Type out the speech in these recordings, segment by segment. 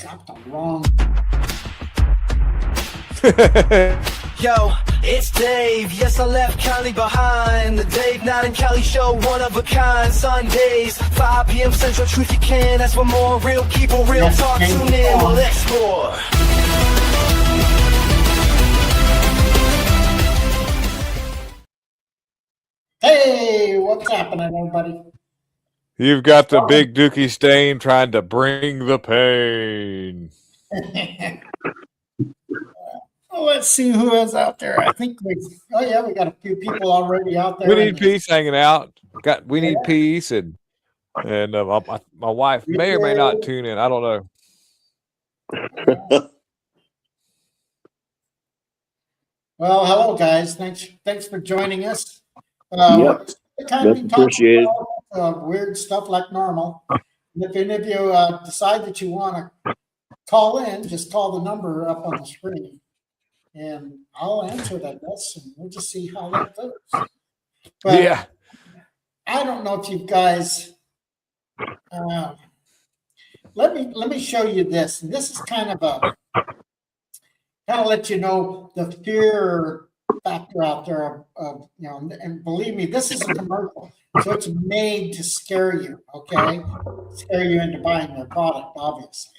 got the wrong. Yo, it's Dave. Yes, I left Cali behind. The Dave Not in Cali show, one of a kind. Sundays, 5 p.m. Central. Truth you can. That's what more real people, real Yes, talk. Dave. Tune in, we'll explore. Hey, what's happening, everybody? You've got the big Dookie Stain trying to bring the pain. Well, let's see who is out there. I think we got a few people already out there. We need peace hanging out. We need peace, and my wife may or may not tune in. I don't know. Well, hello guys. Thanks for joining us. Yep. Appreciate it. Weird stuff like normal. And if any of you decide that you want to call in, just call the number up on the screen, and I'll answer that. And we'll just see how that goes. But yeah, I don't know if you guys. Let me show you this. And this is kind of let you know the fear factor out there of and believe me, this is a commercial, so it's made to scare you, okay? Scare you into buying their product, obviously.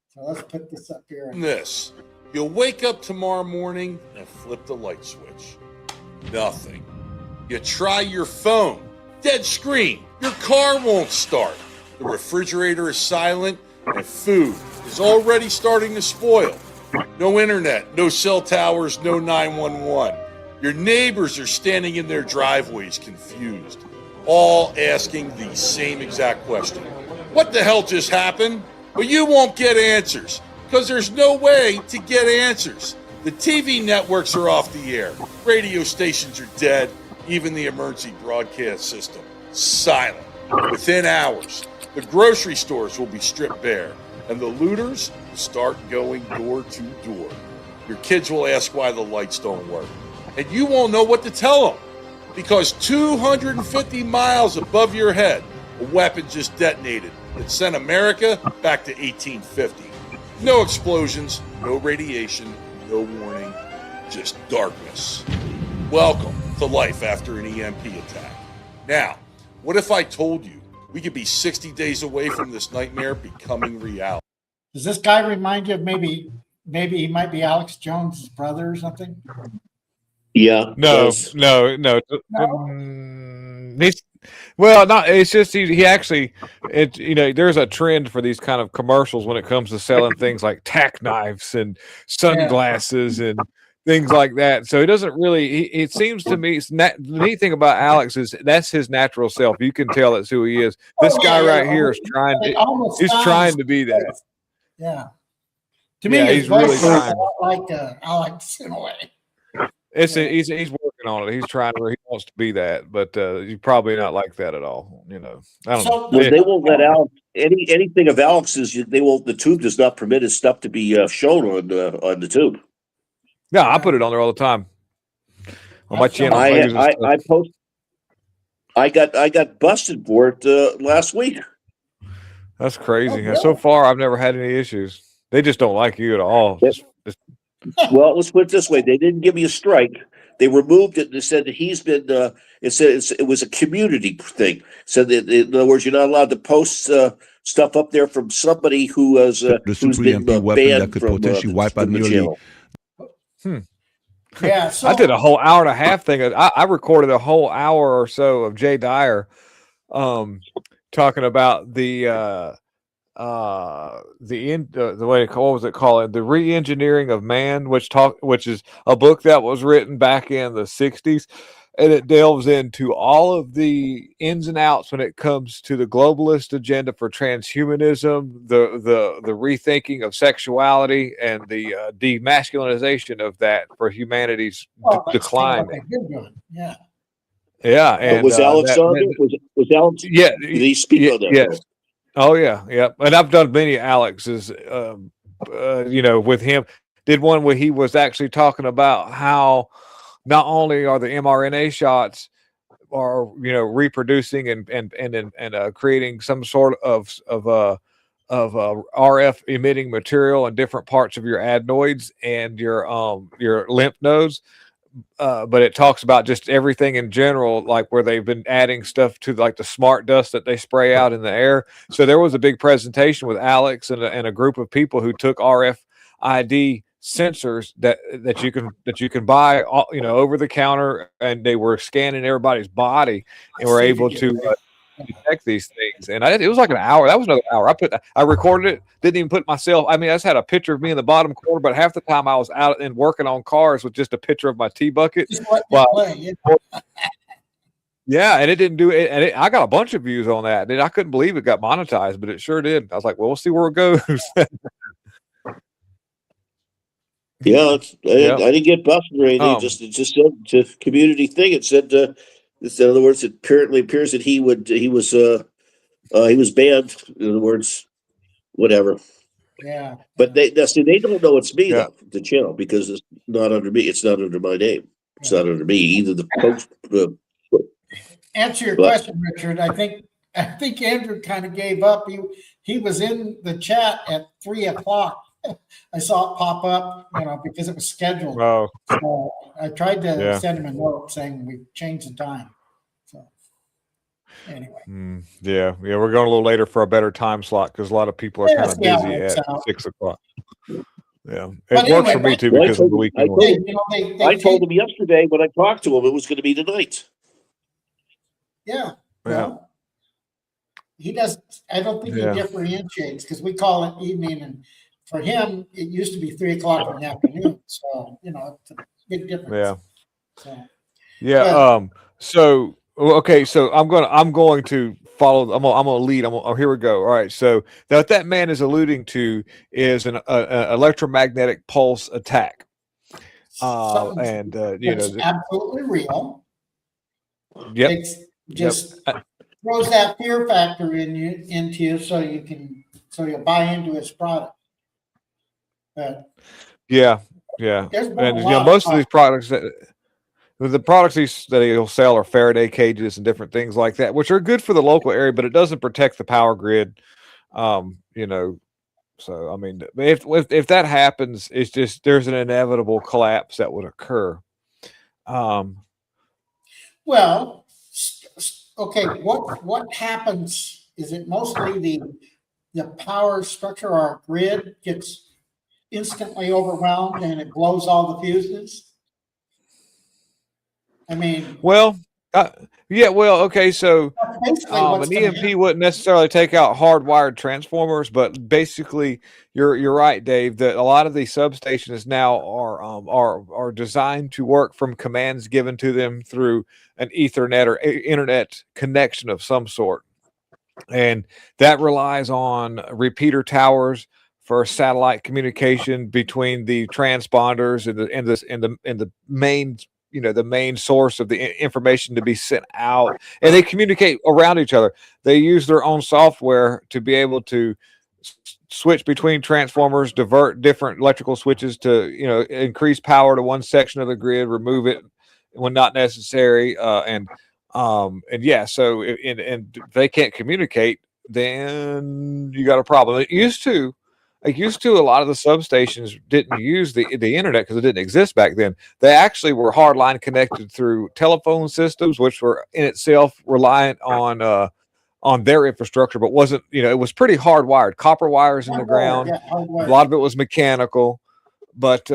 So let's put this up here. This. You'll wake up tomorrow morning and flip the light switch. Nothing. You try your phone. Dead screen. Your car won't start. The refrigerator is silent and food is already starting to spoil. No internet, no cell towers, no 911. Your neighbors are standing in their driveways confused, all asking the same exact question. What the hell just happened? But you won't get answers, because there's no way to get answers. The TV networks are off the air. Radio stations are dead. Even the emergency broadcast system, silent. Within hours, the grocery stores will be stripped bare, and the looters start going door to door. Your kids will ask why the lights don't work, and you won't know what to tell them, because 250 miles above your head, a weapon just detonated that sent America back to 1850. No explosions, no radiation, no warning, just darkness. Welcome to life after an EMP attack. Now, what if I told you we could be 60 days away from this nightmare becoming reality? Does this guy remind you of maybe he might be Alex Jones' brother or something? Yeah. No. It's just he actually, there's a trend for these kind of commercials when it comes to selling things like tack knives and sunglasses and things like that. So he doesn't really. It seems to me, the neat thing about Alex is that's his natural self. You can tell that's who he is. This guy right here is trying to be that. Yeah. To me, his voice sounds like Alex in a way. He's working on it. He's trying to. He wants to be that, but he's probably not like that at all. I don't know. They won't let Alex anything of Alex's. They won't. The tube does not permit his stuff to be shown on the tube. Yeah, I put it on there all the time. On my channel. I got busted for it last week. That's crazy. So far, I've never had any issues. They just don't like you at all. Well, let's put it this way: they didn't give me a strike. They removed it and they said that he's been. It was a community thing. Said that, in other words, you're not allowed to post stuff up there from somebody who has who's been banned that could from potentially wipe out nearly. Yeah, so I did a whole hour and a half thing. I recorded a whole hour or so of Jay Dyer, talking about the way what was it called? The Re-Engineering of Man, which is a book that was written back in the 60s, and it delves into all of the ins and outs when it comes to the globalist agenda for transhumanism, the rethinking of sexuality, and the demasculinization of that for humanity's decline. Yeah. Yeah, and was Alex on it? Was Alex? Yeah, did he speak on that? Yes. Oh yeah, yeah. And I've done many Alex's, with him. Did one where he was actually talking about how not only are the mRNA shots are reproducing and creating some sort of RF emitting material in different parts of your adenoids and your lymph nodes. But it talks about just everything in general, like where they've been adding stuff to like the smart dust that they spray out in the air. So there was a big presentation with Alex and a group of people who took RFID sensors that you can buy, over the counter, and they were scanning everybody's body and were able to detect these things. And it was like an hour. That was another hour. I recorded it. Didn't even put myself. I mean, I just had a picture of me in the bottom corner, but half the time I was out and working on cars with just a picture of my tea bucket. Yeah, and it didn't do it. And I got a bunch of views on that. And I couldn't believe it got monetized, but it sure did. I was like, well, we'll see where it goes. Yeah, I didn't get busted or anything. It just said it's a community thing. It said, in other words, it apparently appears that he was banned. In other words, whatever. Yeah. But they don't know it's me though, the channel, because it's not under me. It's not under my name. It's not under me either. The post. Answer your question, Richard. I think Andrew kind of gave up. He was in the chat at 3:00. I saw it pop up, because it was scheduled. Oh. So I tried to send him a note saying we changed the time. So anyway. Yeah, we're going a little later for a better time slot because a lot of people are kind of busy at 6:00. Yeah, it works for me too because of the weekend. I told him yesterday when I talked to him it was going to be tonight. Yeah. Well, he does. I don't think he differentiates because we call it evening, and for him it used to be 3:00 in the afternoon. So it's a big difference. Yeah. So okay. So I'm going to follow. I'm going to lead. Here we go. All right. So what that man is alluding to is an electromagnetic pulse attack. It's absolutely real. Yep. It's just throws that fear factor into you so you'll buy into his product. But and most of these products that he'll sell are Faraday cages and different things like that, which are good for the local area, but it doesn't protect the power grid. So I mean, if that happens, it's just there's an inevitable collapse that would occur. Well, okay. What happens? Is it mostly the power structure or our grid gets instantly overwhelmed and it blows all the fuses? I mean, okay. So an EMP wouldn't necessarily take out hardwired transformers, but basically, you're right, Dave. That a lot of these substations now are designed to work from commands given to them through an Ethernet or internet connection of some sort, and that relies on repeater towers for satellite communication between the transponders and the main. The main source of the information to be sent out, and they communicate around each other. They use their own software to be able to switch between transformers, divert different electrical switches to, increase power to one section of the grid, remove it when not necessary. So if they can't communicate, then you got a problem. It used to a lot of the substations didn't use the internet because it didn't exist back then. They actually were hardline connected through telephone systems, which were in itself reliant on their infrastructure, but wasn't, it was pretty hardwired, copper wires in the ground. A lot of it was mechanical, but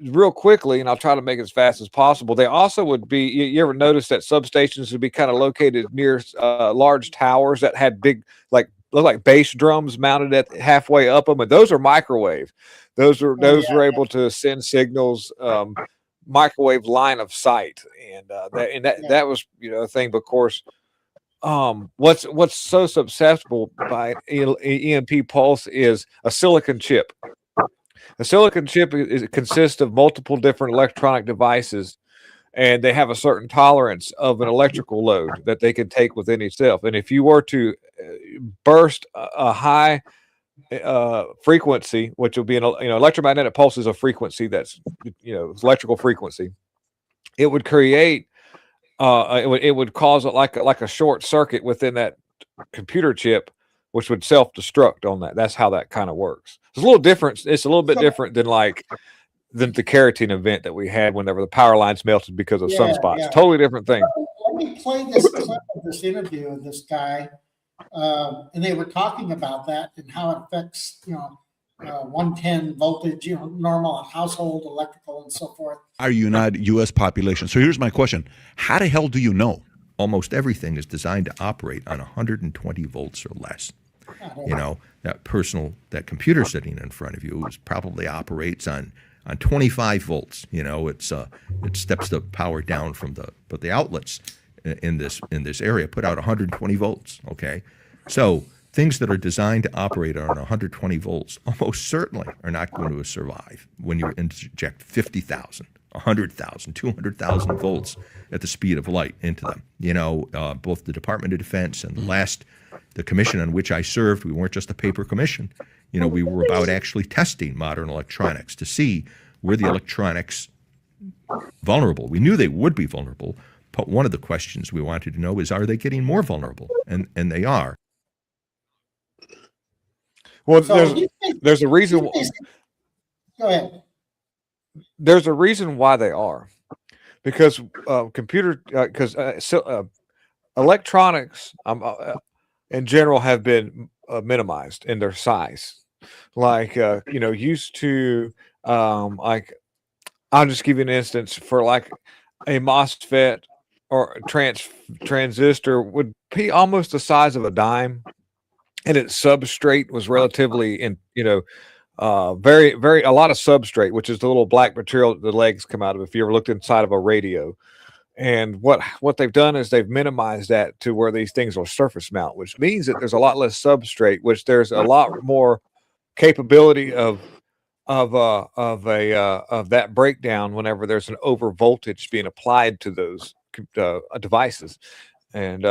real quickly, and I'll try to make it as fast as possible. They also would be, you ever notice that substations would be kind of located near large towers that had big, look like bass drums mounted at halfway up them, and those are microwave. Those were able to send signals, microwave line of sight, and that was a thing. But of course, what's so susceptible by EMP pulse is a silicon chip. A silicon chip consists of multiple different electronic devices, and they have a certain tolerance of an electrical load that they can take within itself. And if you were to burst a high frequency, which will be electromagnetic pulse is a frequency that's electrical frequency, it would create it would cause like a short circuit within that computer chip which would self-destruct on that. That's how that kind of works. It's a little different. It's a little bit different than the keratin event that we had whenever the power lines melted because of sunspots. Yeah. Totally different thing. Let me play this clip of this interview of this guy, and they were talking about that and how it affects, 110 voltage, normal household electrical and so forth. Our United U.S. population. So here's my question: how the hell do you know? Almost everything is designed to operate on 120 volts or less. That computer sitting in front of you probably operates on 25 volts. It steps the power down but the outlets in this area put out 120 volts. Okay, so things that are designed to operate on 120 volts almost certainly are not going to survive when you inject 50,000, 100,000, 200,000 volts at the speed of light into them. Both the Department of Defense and the commission on which I served, we weren't just a paper commission. We were about actually testing modern electronics to see were the electronics vulnerable. We knew they would be vulnerable, but one of the questions we wanted to know is, are they getting more vulnerable? And they are. Well, there's a reason. Go ahead. There's a reason why they are, because electronics in general have been minimized in their size. Used to I'll just give you an instance for like a MOSFET or a transistor would be almost the size of a dime, and its substrate was relatively very, very a lot of substrate, which is the little black material that the legs come out of. If you ever looked inside of a radio, and what they've done is they've minimized that to where these things will surface mount, which means that there's a lot less substrate, which there's a lot more capability of that breakdown whenever there's an over voltage being applied to those devices. And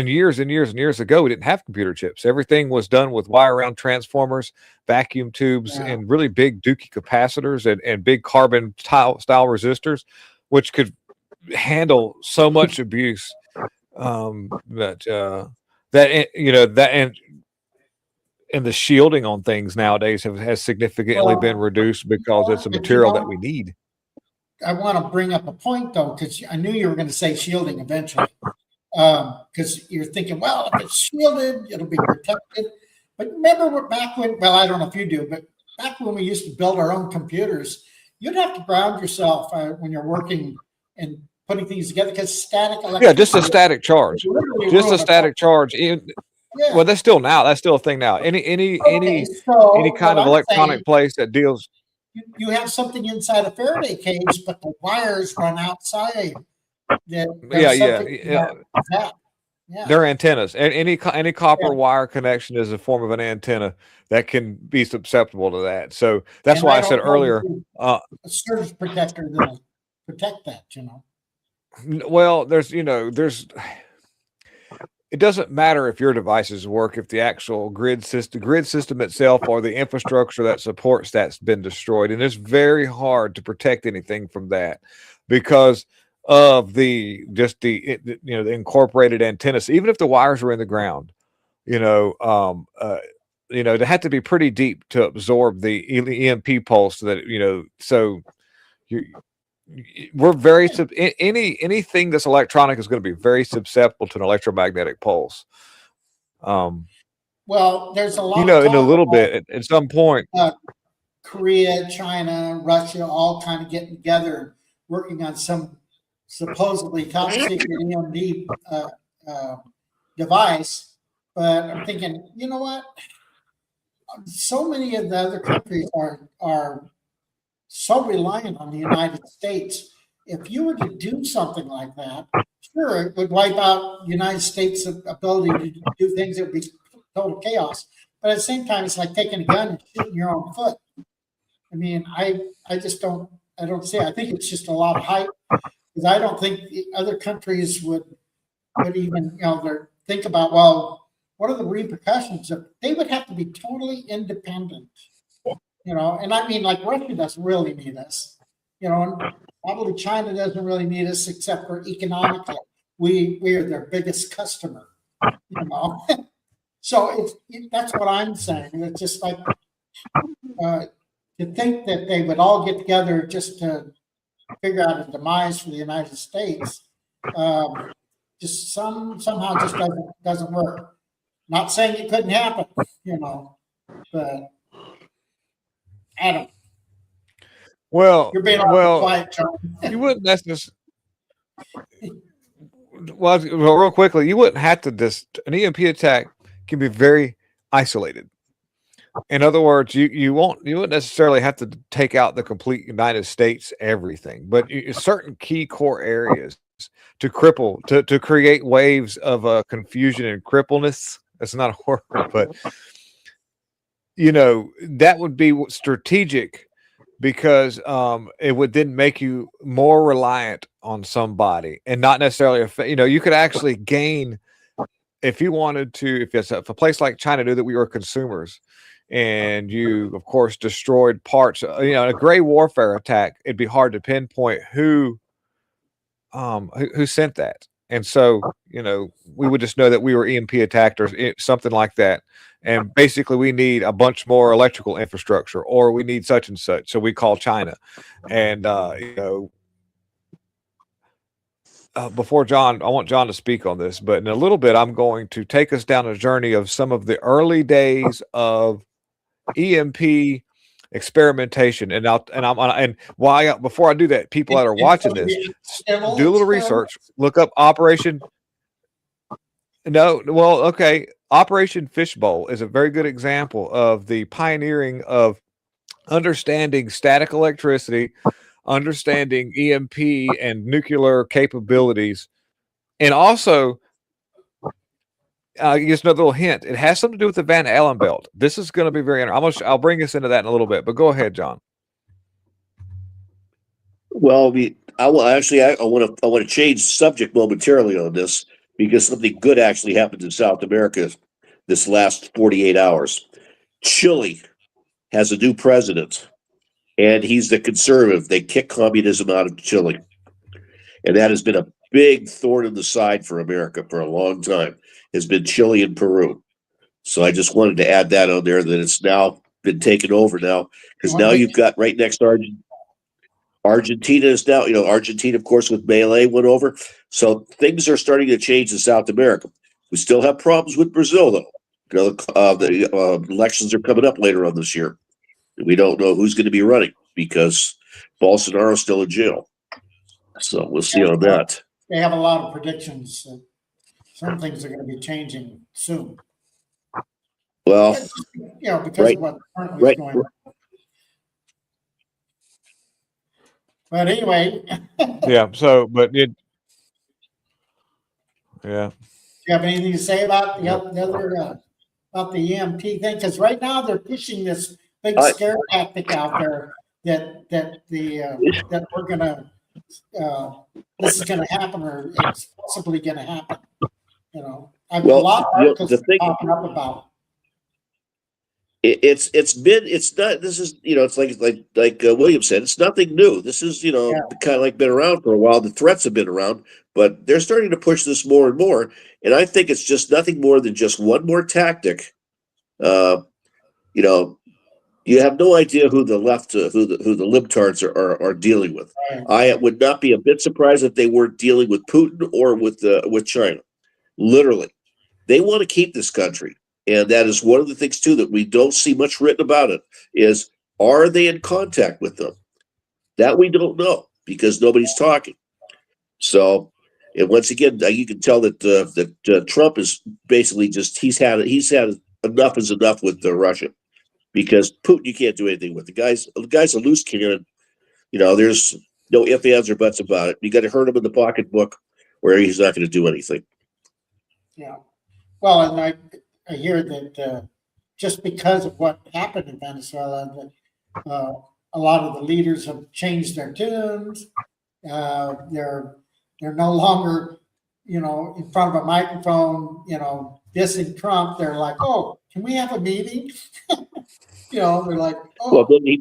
years and years and years ago, we didn't have computer chips. Everything was done with wire wound transformers, vacuum tubes, and really big Dookie capacitors and big carbon style resistors, which could handle so much abuse that and the shielding on things nowadays has significantly been reduced because it's a material that we need. I want to bring up a point though, because I knew you were going to say shielding eventually. Because you're thinking, well, if it's shielded, it'll be protected. But remember back when, well, I don't know if you do, but back when we used to build our own computers, you'd have to ground yourself when you're working and putting things together because static electricity. Yeah, just a static charge. Just a static charge. Well, that's still a thing now. Any kind of electronic place that deals. You have something inside a Faraday cage, but the wires run outside. They're antennas. Any copper wire connection is a form of an antenna that can be susceptible to that. So that's why I said earlier, a surge protector that'll protect that. Well, it doesn't matter if your devices work if the actual grid system itself or the infrastructure that supports that's been destroyed, and it's very hard to protect anything from that because of the incorporated antennas. Even if the wires are in the ground, they have to be pretty deep to absorb the EMP pulse. We're very anything that's electronic is going to be very susceptible to an electromagnetic pulse. Well, there's a lot. In a little bit at some point, Korea, China, Russia, all kind of getting together and working on some supposedly top secret EMP device. But I'm thinking, you know what? So many of the other countries are so reliant on the United States. If you were to do something like that, sure, it would wipe out the United States' ability to do things that would be total chaos. But at the same time, it's like taking a gun and shooting your own foot. I mean, I just don't see it. I think it's just a lot of hype because I don't think the other countries would even, think about, well, what are the repercussions of, they would have to be totally independent. And I mean, like Russia doesn't really need us, and probably China doesn't really need us except for economically. We are their biggest customer, So that's what I'm saying. It's just like to think that they would all get together just to figure out a demise for the United States. Just somehow just doesn't work. Not saying it couldn't happen, but Adam, Well, you're being awful quiet, John. you wouldn't necessarily. Well, real quickly, you wouldn't have to just an EMP attack can be very isolated. In other words, you wouldn't necessarily have to take out the complete United States everything, but certain key core areas to cripple to create waves of confusion and crippleness. That's not a word, but that would be strategic because it would then make you more reliant on somebody and not necessarily you could actually gain if you wanted to. If a place like China knew that we were consumers and you of course destroyed parts, in a gray warfare attack, it'd be hard to pinpoint who sent that. And so, we would just know that we were EMP attacked or something like that. And basically we need a bunch more electrical infrastructure or we need such and such. So we call China. And, before John, I want John to speak on this, but in a little bit, I'm going to take us down a journey of some of the early days of EMP experimentation. Before I do that, people that are watching this, do a little research, look up Operation. No, well, okay. Operation Fishbowl is a very good example of the pioneering of understanding static electricity, understanding EMP and nuclear capabilities, and also just another little hint. It has something to do with the Van Allen belt. This is going to be very interesting. I'll bring us into that in a little bit, but go ahead, John. Well, I want to change the subject momentarily on this because something good actually happened in South America this last 48 hours. Chile has a new president, and he's the conservative. They kicked communism out of Chile, and that has been a big thorn in the side for America for a long time. Has been Chile and Peru. So I just wanted to add that on there that it's now been taken over now because now you've got right next to Argentina is now, Argentina, of course, with Melee went over. So things are starting to change in South America. We still have problems with Brazil, though. The elections are coming up later on this year. We don't know who's going to be running because Bolsonaro's still in jail. So we'll see on that. They have a lot of predictions. Some things are going to be changing soon. Well, because of what currently is going on. But anyway. Yeah. So, yeah. Do you have anything to say about the other about the EMP thing? Because right now they're pushing this big scare tactic out there that we're gonna this is gonna happen or it's possibly gonna happen. A lot of articles popping up about it's like William said, it's nothing new. This is kind of like been around for a while. The threats have been around, but they're starting to push this more and more. And I think it's just nothing more than just one more tactic. You have no idea who the left, who the libtards are dealing with. I would not be a bit surprised if they weren't dealing with Putin or with China. Literally, they want to keep this country, and that is one of the things too that we don't see much written about. It is, are they in contact with them? That we don't know because nobody's talking. So, and once again, you can tell that Trump is basically just he's had enough is enough with Russia. Because Putin, you can't do anything with the guy's a loose cannon. There's no ifs, ands, or buts about it. You got to hurt him in the pocketbook, where he's not going to do anything. Yeah, well, and I hear that just because of what happened in Venezuela, that a lot of the leaders have changed their tunes. They're no longer, in front of a microphone, dissing Trump. They're like, oh, can we have a meeting? They're like, oh. Well, then he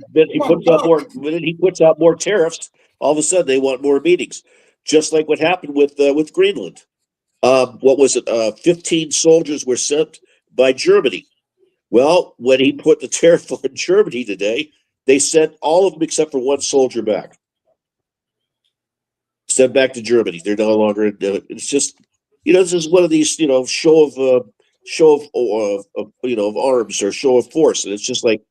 puts out more tariffs. All of a sudden, they want more meetings, just like what happened with Greenland. What was it? 15 soldiers were sent by Germany. Well, when he put the tariff on Germany today, they sent all of them except for one soldier back. Sent back to Germany. They're no longer. It's just, this is one of these, show of arms or show of force, and it's just like,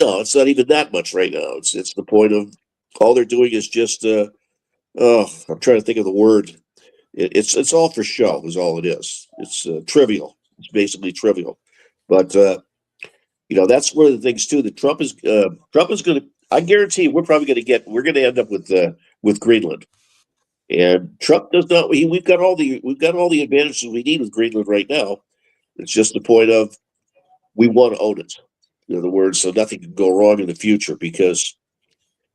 no, it's not even that much right now. It's the point of all they're doing is just. I'm trying to think of the word. It's all for show. Is all it is. It's trivial. It's basically trivial, but that's one of the things too that Trump is going to. I guarantee we're going to end up with Greenland. And Trump does not. We've got all the advantages we need with Greenland right now. It's just the point of we want to own it. In other words, so nothing can go wrong in the future, because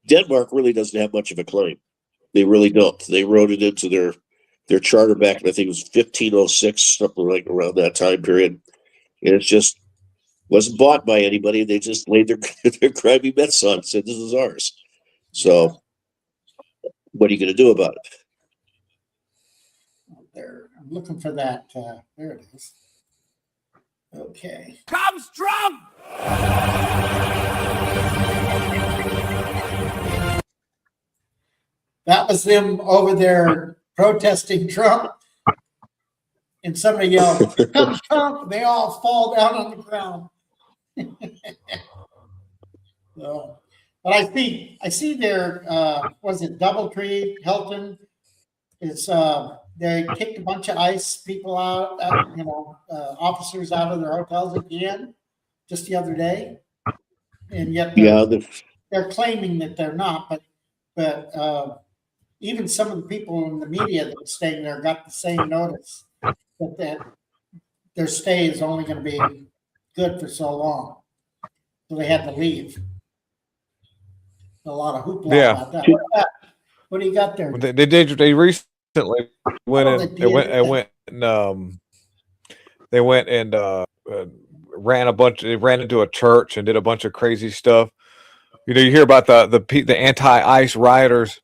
Denmark really doesn't have much of a claim. They really don't. They wrote it into their charter back in, I think it was 1506, something like around that time period. And it just wasn't bought by anybody. They just laid their crabby bets on it, said this is ours. So what are you going to do about it? There, I'm looking for that. There it is. Okay. Comes Trump! That was them over there protesting Trump. And somebody yelled, "Here comes Trump!" They all fall down on the ground. So, but I see their was it Doubletree, Hilton? It's they kicked a bunch of ICE people out, officers out of their hotels again just the other day, and yet they're claiming that they're not. But even some of the people in the media that were staying there got the same notice that their stay is only going to be good for so long, so they had to leave. A lot of hoopla about that. What do you got there? They recently went and ran into a church and did a bunch of crazy stuff. You hear about the anti-ICE rioters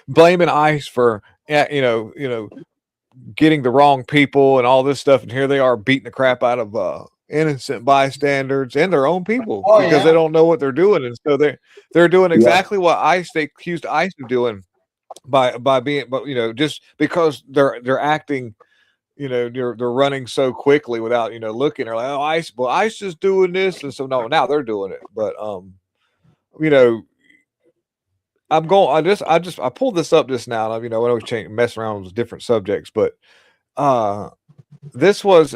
blaming ICE for getting the wrong people and all this stuff, and here they are beating the crap out of innocent bystanders and their own people because they don't know what they're doing, and so they're doing exactly what they accused ICE of doing by being, but just because they're acting, they're running so quickly without looking. They're like, oh, ICE is doing this, and so now they're doing it, but I pulled this up just now. I always mess around with different subjects, but this was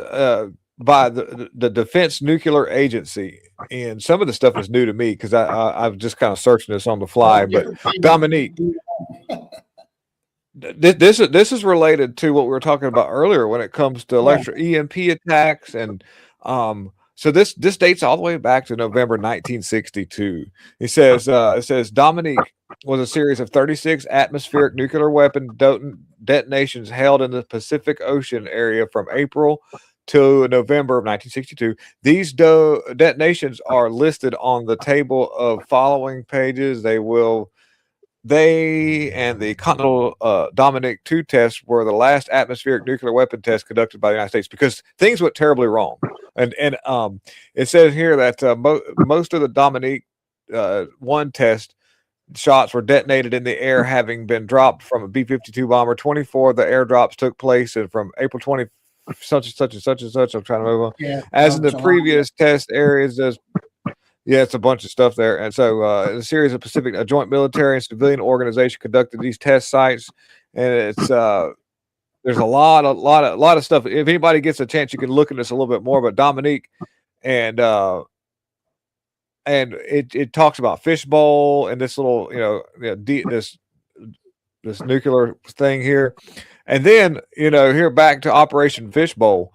by the Defense Nuclear Agency, and some of the stuff is new to me because I've just kind of searching this on the fly. But Dominique, this is related to what we were talking about earlier when it comes to electric EMP attacks, and so this dates all the way back to November 1962. It says Dominique was a series of 36 atmospheric nuclear weapon detonations held in the Pacific Ocean area from April to November of 1962. These detonations are listed on the table of following pages. They and the Continental Dominic 2 tests were the last atmospheric nuclear weapon tests conducted by the United States because things went terribly wrong. And it says here that most of the Dominic 1 test shots were detonated in the air, having been dropped from a B-52 bomber. 24 of the airdrops took place and from April 20 such and such and such and such. I'm trying to move on. Yeah, as in the previous test areas, it's a bunch of stuff there. And so a series of a joint military and civilian organization conducted these test sites, and it's there's a lot of stuff. If anybody gets a chance, you can look at this a little bit more. But Dominique and it talks about fishbowl and this little this nuclear thing here, and then here back to Operation Fishbowl.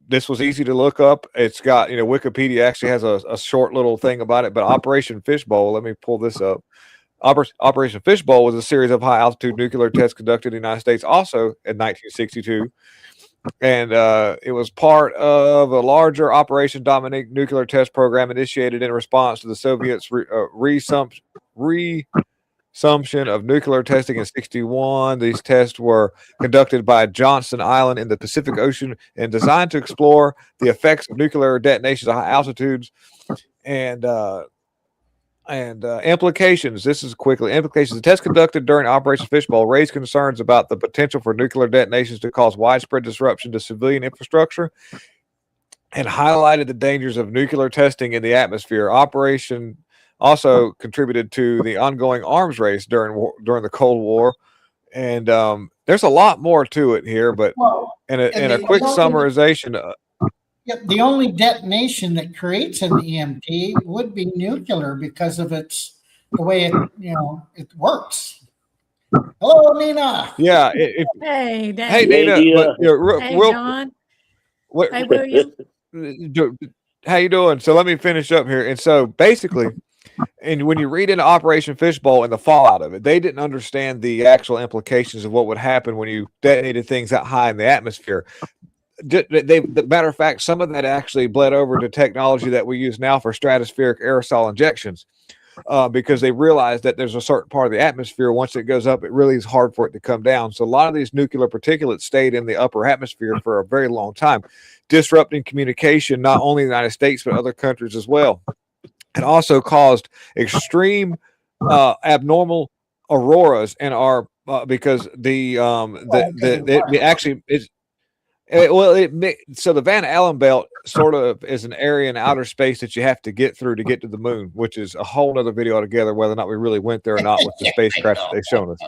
This was easy to look up. It's got Wikipedia actually has a short little thing about it. But Operation Fishbowl, let me pull this up. Operation Fishbowl was a series of high altitude nuclear tests conducted in the United States also in 1962. And it was part of a larger Operation Dominic nuclear test program initiated in response to the Soviets' assumption of nuclear testing in 61. These tests were conducted by Johnson Island in the Pacific Ocean and designed to explore the effects of nuclear detonations at high altitudes and implications. This is quickly implications. The test conducted during Operation Fishbowl raised concerns about the potential for nuclear detonations to cause widespread disruption to civilian infrastructure and highlighted the dangers of nuclear testing in the atmosphere. Operation also contributed to the ongoing arms race during the Cold War. And there's a lot more to it here, but Well, in a quick summarization, yeah, the only detonation that creates an EMP would be nuclear because of the way it works. Hello, Nina. yeah. Hey, Dan. Hey, Nina, but Hey, real, John. what, Hey, William. how you doing? So let me finish up here. And so basically, and when you read into Operation Fishbowl and the fallout of it, they didn't understand the actual implications of what would happen when you detonated things that high in the atmosphere. The matter of fact, some of that actually bled over to technology that we use now for stratospheric aerosol injections, because they realized that there's a certain part of the atmosphere, once it goes up, it really is hard for it to come down. So a lot of these nuclear particulates stayed in the upper atmosphere for a very long time, disrupting communication, not only in the United States, but other countries as well. It also caused extreme abnormal auroras in our because so the Van Allen belt sort of is an area in outer space that you have to get through to get to the moon, which is a whole nother video altogether, whether or not we really went there or not with the spacecraft that they've shown us.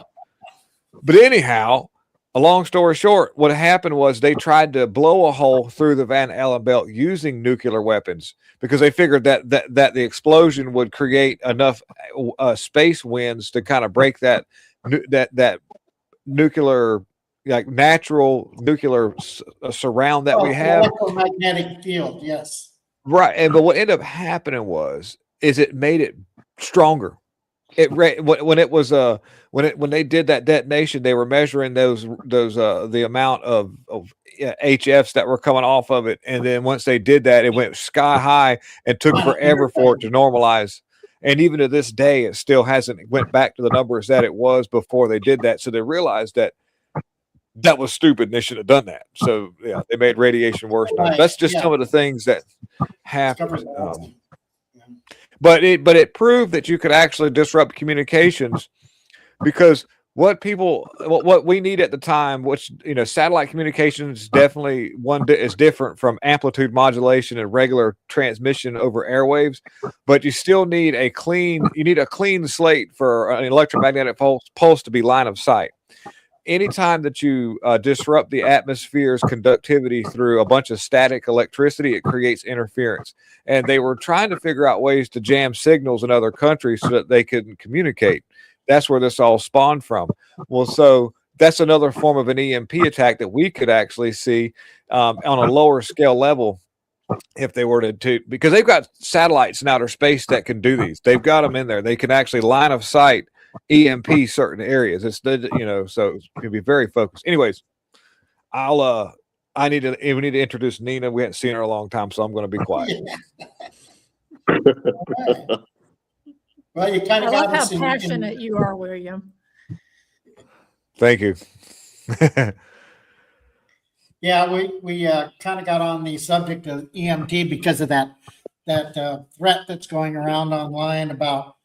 But anyhow, a long story short, what happened was they tried to blow a hole through the Van Allen belt using nuclear weapons because they figured that the explosion would create enough space winds to kind of break that nuclear, like natural nuclear surround that we have. Electromagnetic field, yes. Right. But what ended up happening is it made it stronger. When they did that detonation, they were measuring those the amount of HFs that were coming off of it, and then once they did that, it went sky high and took forever for it to normalize. And even to this day, it still hasn't went back to the numbers that it was before they did that. So they realized that was stupid and they should have done that. So yeah, they made radiation worse. Right. That's just some of the things that happen. Yeah. But it proved that you could actually disrupt communications, because what we need at the time, which satellite communications definitely is different from amplitude modulation and regular transmission over airwaves, but you still need a clean slate for an electromagnetic pulse to be line of sight. Anytime that you disrupt the atmosphere's conductivity through a bunch of static electricity, it creates interference. And they were trying to figure out ways to jam signals in other countries so that they couldn't communicate. That's where this all spawned from. Well, so that's another form of an EMP attack that we could actually see on a lower scale level if they were to, because they've got satellites in outer space that can do these. They've got them in there. They can actually line of sight EMP certain areas. It's so it's gonna be very focused. Anyways, we need to introduce Nina. We haven't seen her in a long time, so I'm going to be quiet. Well, you kind I of love got how passionate you are, William. Thank you. Yeah, we kind of got on the subject of EMT because of that threat that's going around online about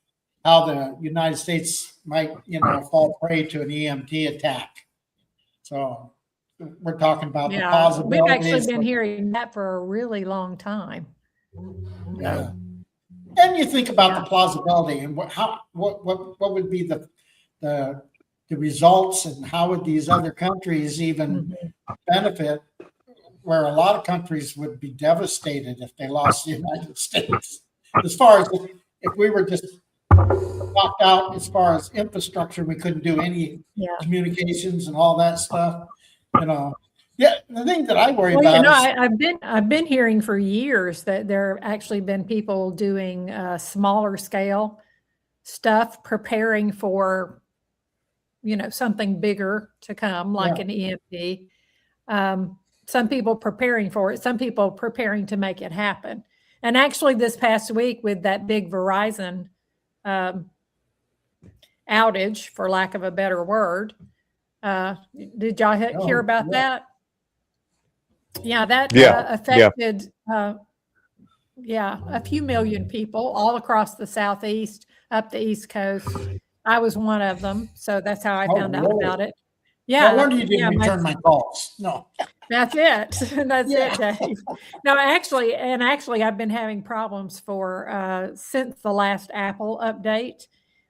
how the United States might, fall prey to an EMT attack. So we're talking about the possibilities. We've actually been hearing that for a really long time. Yeah. And you think about the plausibility and what would be the results, and how would these other countries even benefit, where a lot of countries would be devastated if they lost the United States. As far as if we were just locked out as far as infrastructure, we couldn't do any communications and all that stuff. Yeah, the thing that I worry about is, I've been hearing for years that there have actually been people doing smaller scale stuff, preparing for something bigger to come, like an EMP. Some people preparing for it, some people preparing to make it happen. And actually this past week with that big Verizon outage, for lack of a better word. Did y'all hear about that? Yeah, that affected a few million people all across the Southeast, up the East Coast. I was one of them, so that's how I found out about it. Yeah. No wonder you didn't return my calls. No. That's it. That's it, Dave. No, actually, I've been having problems for since the last Apple update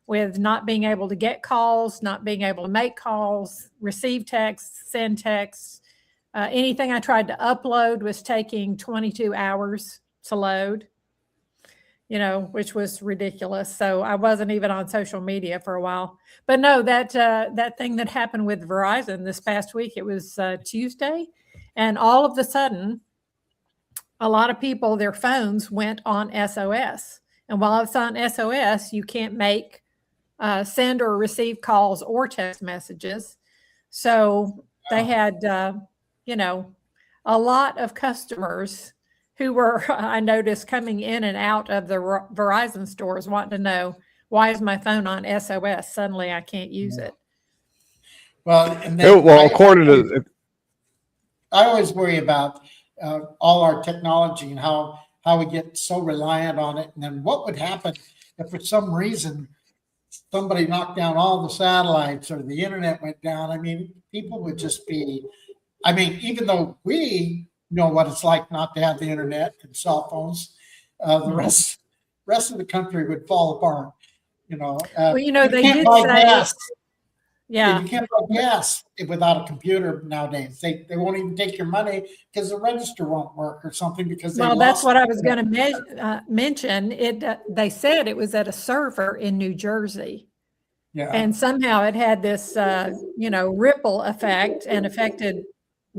with not being able to get calls, not being able to make calls, receive texts, send texts. Anything I tried to upload was taking 22 hours to load, which was ridiculous. So I wasn't even on social media for a while. But no, that thing that happened with Verizon this past week, it was Tuesday. And all of a sudden, a lot of people, their phones went on SOS. And while it's on SOS, you can't make, send or receive calls or text messages. So they had, a lot of customers who were, I noticed, coming in and out of the Verizon stores wanting to know, why is my phone on SOS? Suddenly I can't use it. Well, and then according to... I always worry about all our technology and how we get so reliant on it. And then what would happen if for some reason somebody knocked down all the satellites or the internet went down? I mean, people would just be, even though we know what it's like not to have the internet and cell phones, the rest of the country would fall apart. They did say, yeah, you can't buy gas without a computer nowadays. They won't even take your money because the register won't work or something because that's what I was going to mention. They said it was at a server in New Jersey. Yeah. And somehow it had this, ripple effect and affected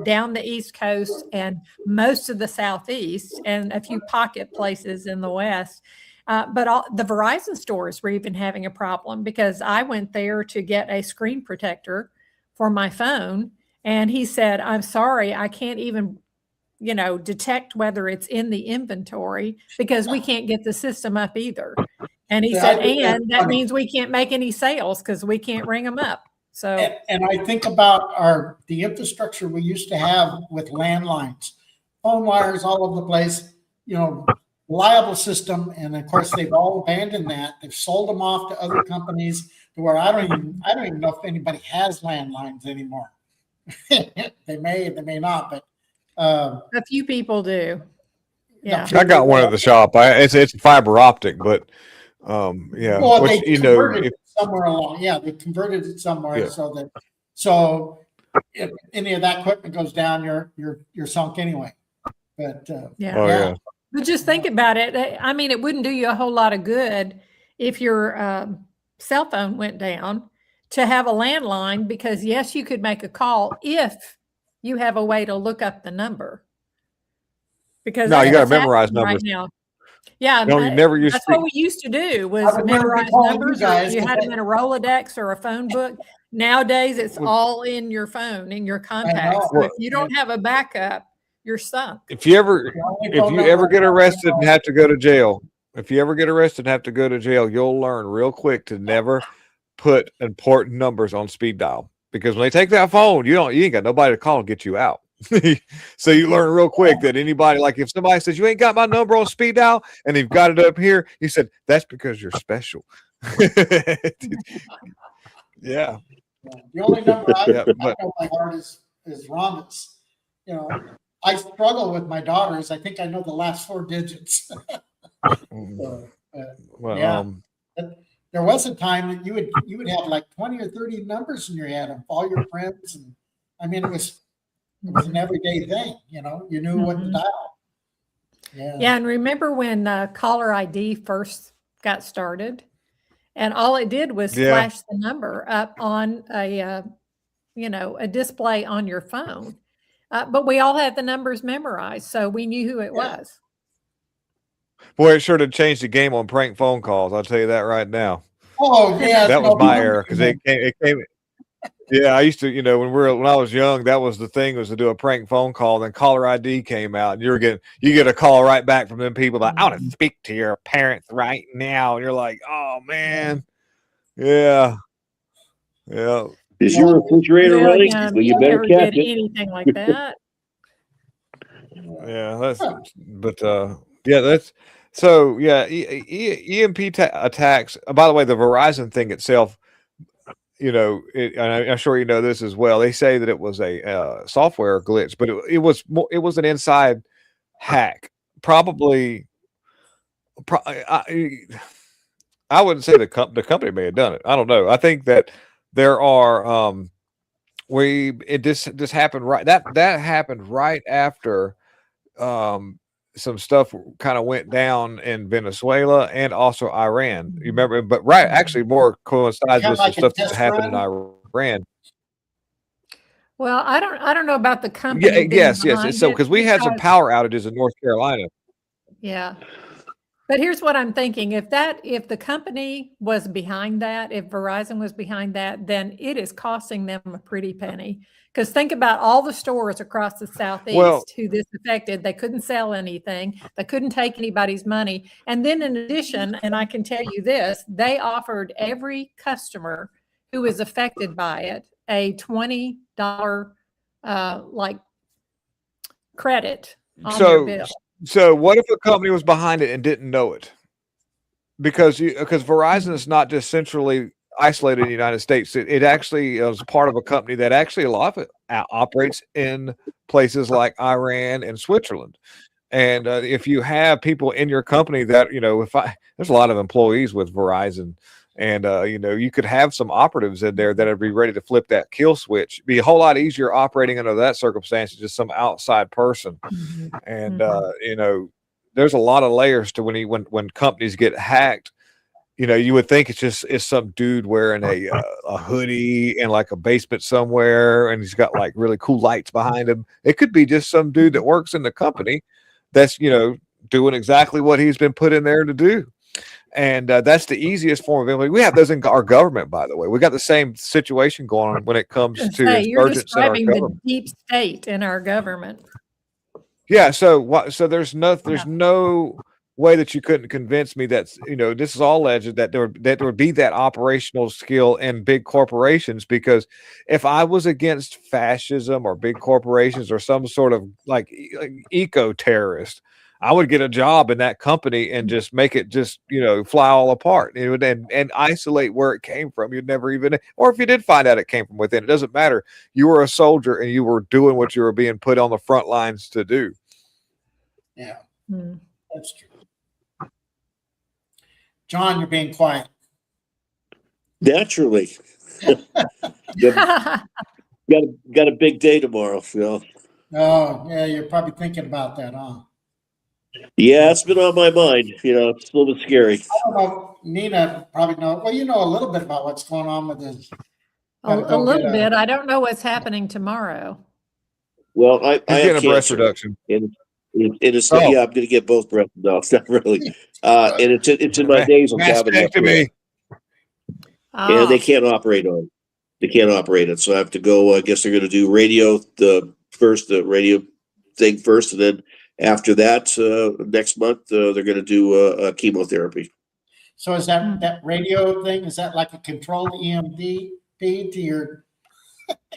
down the East Coast and most of the Southeast and a few pocket places in the West. But the Verizon stores were even having a problem because I went there to get a screen protector for my phone. And he said, I'm sorry, I can't even, detect whether it's in the inventory because we can't get the system up either. And he said, and that means we can't make any sales because we can't ring them up. So, and I think about the infrastructure we used to have with landlines, phone wires all over the place, reliable system. And of course, they've all abandoned that. They've sold them off to other companies to where I don't even know if anybody has landlines anymore. They may not, but a few people do. Yeah, I got one at the shop. It's fiber optic, but yeah. Well, they converted it somewhere along. Yeah, they converted it somewhere so if any of that equipment goes down, you're sunk anyway. But yeah. But just think about it. It wouldn't do you a whole lot of good if your cell phone went down to have a landline because, yes, you could make a call if you have a way to look up the number. Because no, you got to memorize numbers right now. Yeah, no, you never used that's what we used to do was memorize numbers. You had them in a Rolodex or a phone book. Nowadays, it's all in your phone, in your contacts. So if you don't have a backup, you're sunk. If you ever get arrested and have to go to jail, you'll learn real quick to never put important numbers on speed dial because when they take that phone, you ain't got nobody to call and get you out. So you learn real quick that anybody, like if somebody says you ain't got my number on speed dial and they've got it up here, you said that's because you're special. Yeah. The only number I know by heart is Rhonda's. I struggle with my daughters. I think I know the last 4 digits. There was a time that you would have like 20 or 30 numbers in your head of all your friends, and it was an everyday thing. You knew what to dial. Yeah, and remember when caller ID first got started, and all it did was flash the number up on a display on your phone. But we all had the numbers memorized, so we knew who it was. Boy, it sure did change the game on prank phone calls. I'll tell you that right now. Oh yeah, that was my era because it came. Yeah, I used to, when I was young, that was the thing was to do a prank phone call. Then caller ID came out, and you get a call right back from them people like, I want to speak to your parents right now, and you're like, oh man, yeah. Yeah. Is your refrigerator Well, running? yeah, Well, you I better never catch did it. anything like that. Yeah, that's so yeah. EMP attacks. By the way, the Verizon thing itself, and I'm sure you know this as well. They say that it was a software glitch, but it was an inside hack. Probably, I wouldn't say the company may have done it. I don't know. I think that there are this happened that happened right after some stuff kind of went down in Venezuela and also Iran. You remember, but actually more coincides Kind with of some like a stuff that test happened in run. Iran. Well, I don't know about the Yeah, company being yes. behind So it because we had some because power outages in North Carolina. yeah. But here's what I'm thinking. If the company was behind that, if Verizon was behind that, then it is costing them a pretty penny. Because think about all the stores across the Well, Southeast who this affected. They couldn't sell anything. They couldn't take anybody's money. And then in addition, and I can tell you this, they offered every customer who was affected by it a $20 like credit on their so bill. so what if a company was behind it and didn't know it? Because Verizon is not just centrally isolated in the United States. It actually is part of a company that actually a lot of it operates in places like Iran and Switzerland. And if you have people in your company that there's a lot of employees with Verizon, and you could have some operatives in there that would be ready to flip that kill switch. Be a whole lot easier operating under that circumstance, just some outside person. And there's a lot of layers to when companies get hacked. You would think it's some dude wearing a hoodie in like a basement somewhere, and he's got like really cool lights behind him. It could be just some dude that works in the company that's doing exactly what he's been put in there to do. And that's the easiest form of employee. We have those in our government, by the way. We got the same situation going on when it comes to Say, you're insurgents in our describing the government. deep state in our government. Yeah, so there's no way that you couldn't convince me that this is all alleged that there would be that operational skill in big corporations, because if I was against fascism or big corporations or some sort of like eco terrorist, I would get a job in that company and just make it just fly all apart, and isolate where it came from. You'd never even, or if you did find out it came from within, it doesn't matter. You were a soldier and you were doing what you were being put on the front lines to do. Yeah, Hmm. that's true. John, you're being quiet. Naturally. got a big day tomorrow, Phil. Oh, yeah, you're probably thinking about that, huh? Yeah, it's been on my mind. It's a little bit scary. I don't know. Nina probably know. Well, you know a little bit about what's going on with this. A little bit. I don't know what's happening tomorrow. Well, I He's have getting a breast cancer, reduction. and it's Oh. yeah, I'm going to get both breasts. No, it's not really. And it's in my nasal cavity up here, and they can't operate on it. They can't operate it, so I have to go. I guess they're going to do the radio thing first, and then after that, next month they're going to do chemotherapy. So is that radio thing? Is that like a controlled EMP to your?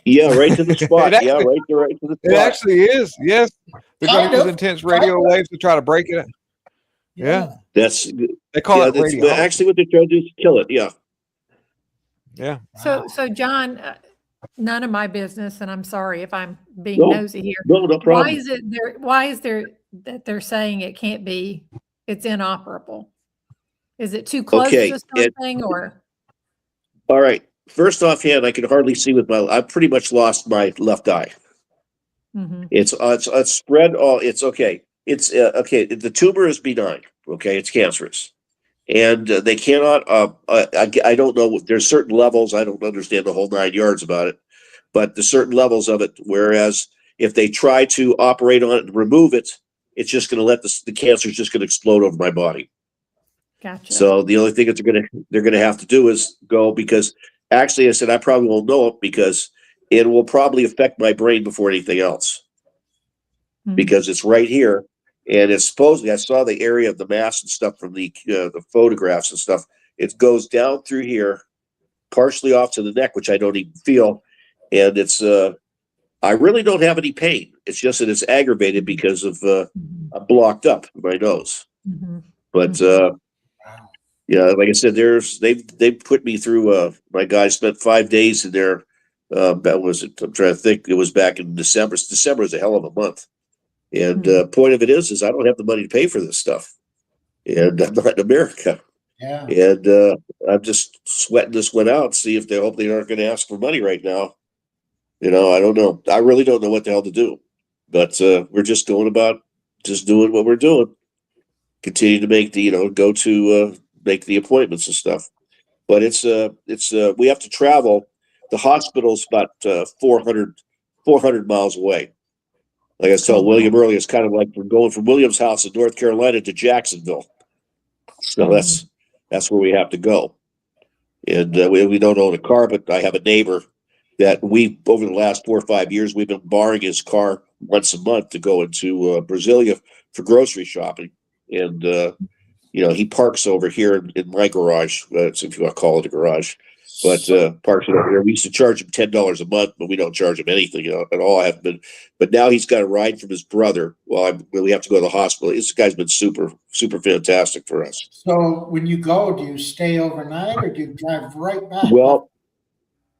Yeah, right to the spot. Actually, yeah, right to the spot. It actually is. Yes, they're going to use Kind of. intense radio waves to try to break it. Yeah, That's they call it that's radio. actually what they're trying to do is kill it. Yeah. Yeah. So John, none of my business, and I'm sorry if I'm being No, nosy here. No problem. Why is there that they're saying it can't be? It's inoperable. Is it too close to something, or? All right. First offhand, I can hardly see with I've pretty much lost my left eye. Mm-hmm. It's spread all. It's okay. It's okay. The tumor is benign. Okay, it's cancerous, and they cannot. I don't know. There's certain levels. I don't understand the whole 9 yards about it, but the certain levels of it. Whereas if they try to operate on it and remove it, it's just going to let the cancer is just going to explode over my body. Gotcha. So the only thing that they're gonna have to do is go, because actually I said I probably won't know it because it will probably affect my brain before anything else, because it's right here, and it's supposedly, I saw the area of the mass and stuff from the photographs and stuff. It goes down through here, partially off to the neck, which I don't even feel. And it's, I really don't have any pain. It's just that it's aggravated because of, I'm blocked up my nose. But, yeah, like I said, they've put me through, my guy spent 5 days in there. That was it. I'm trying to think. It was back in December. December is a hell of a month. And point of it is I don't have the money to pay for this stuff. And I'm not in America. Yeah. And I'm just sweating this one out, see if they hope they aren't going to ask for money right now. I don't know. I really don't know what the hell to do. But we're just going about just doing what we're doing. Continue to make the, go to make the appointments and stuff. But it's we have to travel. The hospital's about 400 miles away. Like I was telling William earlier, it's kind of like we're going from William's house in North Carolina to Jacksonville. So that's where we have to go. And we don't own a car, but I have a neighbor that over the last 4 or 5 years, we've been borrowing his car once a month to go into Brasilia for grocery shopping. And, he parks over here in my garage, if you want to call it a garage, but parks it over here. We used to charge him $10 a month, but we don't charge him anything at all. I haven't been, but now he's got a ride from his brother. Well, we have to go to the hospital. This guy's been super, super fantastic for us. So when you go, do you stay overnight or do you drive right back? Well,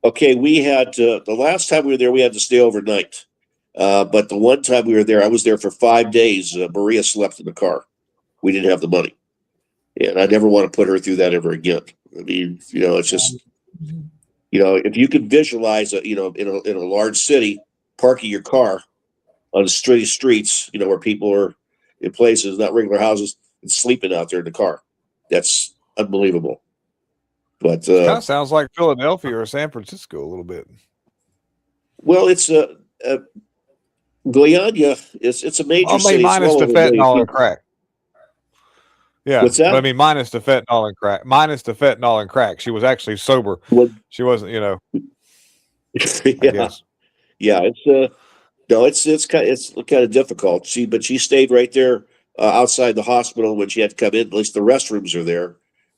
okay, we had the last time we were there, we had to stay overnight. But the one time we were there, I was there for 5 days. Maria slept in the car. We didn't have the money, and I never want to put her through that ever again. I mean, it's just, if you can visualize, in a large city, parking your car on the streets, where people are in places, not regular houses, and sleeping out there in the car. That's unbelievable. But kind of sounds like Philadelphia or San Francisco a little bit. Well, it's Guyana. It's a major city. Minus the fentanyl and crack. Yeah, what's that? But I mean, minus the fentanyl and crack. Minus the fentanyl and crack. She was actually sober. She wasn't, yeah, it's kind of difficult. But she stayed right there outside the hospital when she had to come in. At least the restrooms are there,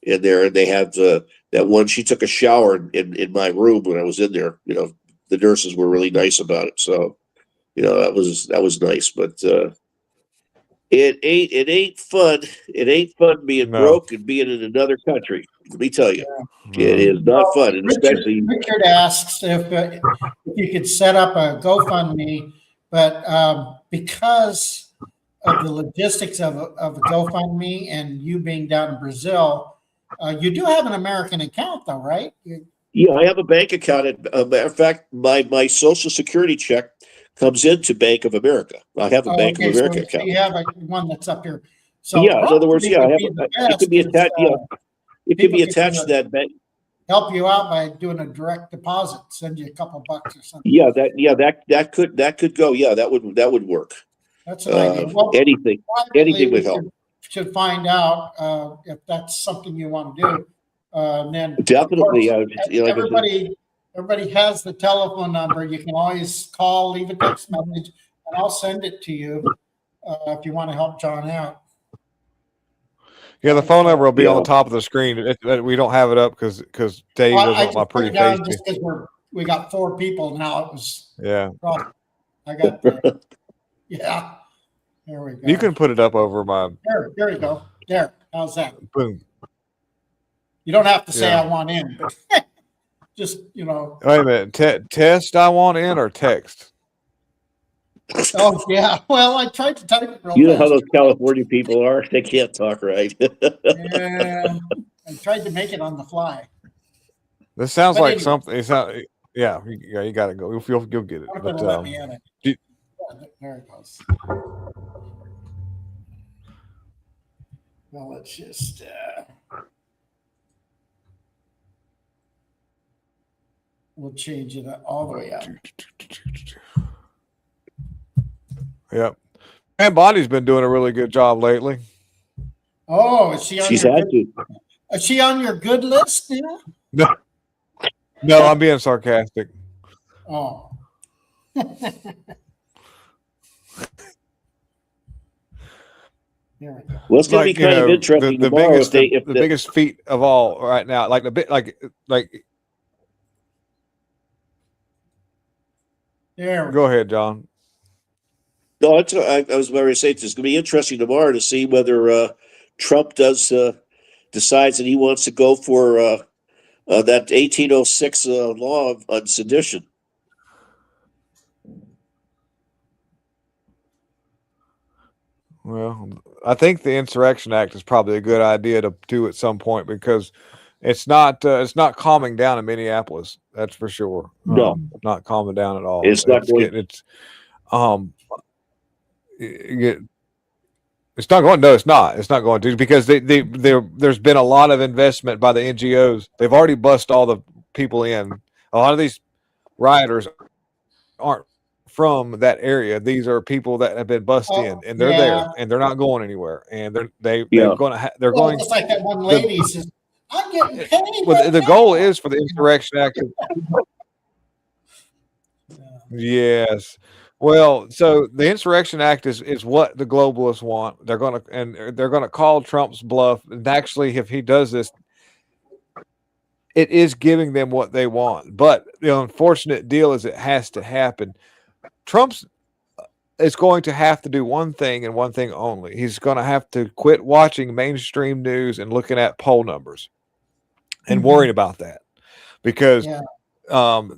and they had that one. She took a shower in my room when I was in there. The nurses were really nice about it. So, that was nice. But it ain't fun. It ain't fun being broke and being in another country. Let me tell you, it is not fun, and especially Richard asks if you could set up a GoFundMe, but because of the logistics of a GoFundMe and you being down in Brazil, you do have an American account, though, right? Yeah, I have a bank account. Matter of fact, my Social Security check comes into Bank of America. I have a Bank of America account. So you have one that's up here. So yeah, in other words, I have it could be attached. It could be attached to that bank. Help you out by doing a direct deposit, send you a couple bucks or something. Yeah, that could go. Yeah, that would work. That's an idea. Well, anything would help. Should find out if that's something you want to do. And then definitely, everybody has the telephone number. You can always call, leave a text message, and I'll send it to you if you want to help John out. Yeah, the phone number will be on the top of the screen. We don't have it up because Dave doesn't want my pretty face. Just because we got 4 people now. It was I got yeah. There we go. You can put it up over my. There you go. There. How's that? Boom. You don't have to say I want in, but just Wait a minute. Test I want in or text? Oh yeah. Well, I tried to type it real fast. You know how those California people are? They can't talk right. Yeah. I tried to make it on the fly. This sounds like something. It's not. Yeah, you got to go. You'll get it. But, let me in it. There it goes. Well, let's just. We'll change it all the way up. Yep. And Bonnie's been doing a really good job lately. Oh, is she on She's had to. Is she on your good list now? No, I'm being sarcastic. Oh. Well, it's going to be kind of interesting the tomorrow. biggest feat of all right now, like There. Go ahead, John. No, I was going to say it's going to be interesting tomorrow to see whether Trump decides that he wants to go for that 1806 law on sedition. Well, I think the Insurrection Act is probably a good idea to do at some point because it's not calming down in Minneapolis. That's for sure. No. Not calming down at all. It's not going. It's not going. No, it's not. It's not going to because there's been a lot of investment by the NGOs. They've already bust all the people in. A lot of these rioters aren't from that area. These are people that have been bussed in, and they're there, and they're not going anywhere. And they're going. Just like that one lady says, "I'm getting paid." Well, the goal is for the Insurrection Act. Yes. Well, so the Insurrection Act is what the globalists want. They're going to call Trump's bluff. And actually, if he does this, it is giving them what they want. But the unfortunate deal is it has to happen. Trump's is going to have to do one thing and one thing only. He's going to have to quit watching mainstream news and looking at poll numbers and worrying about that because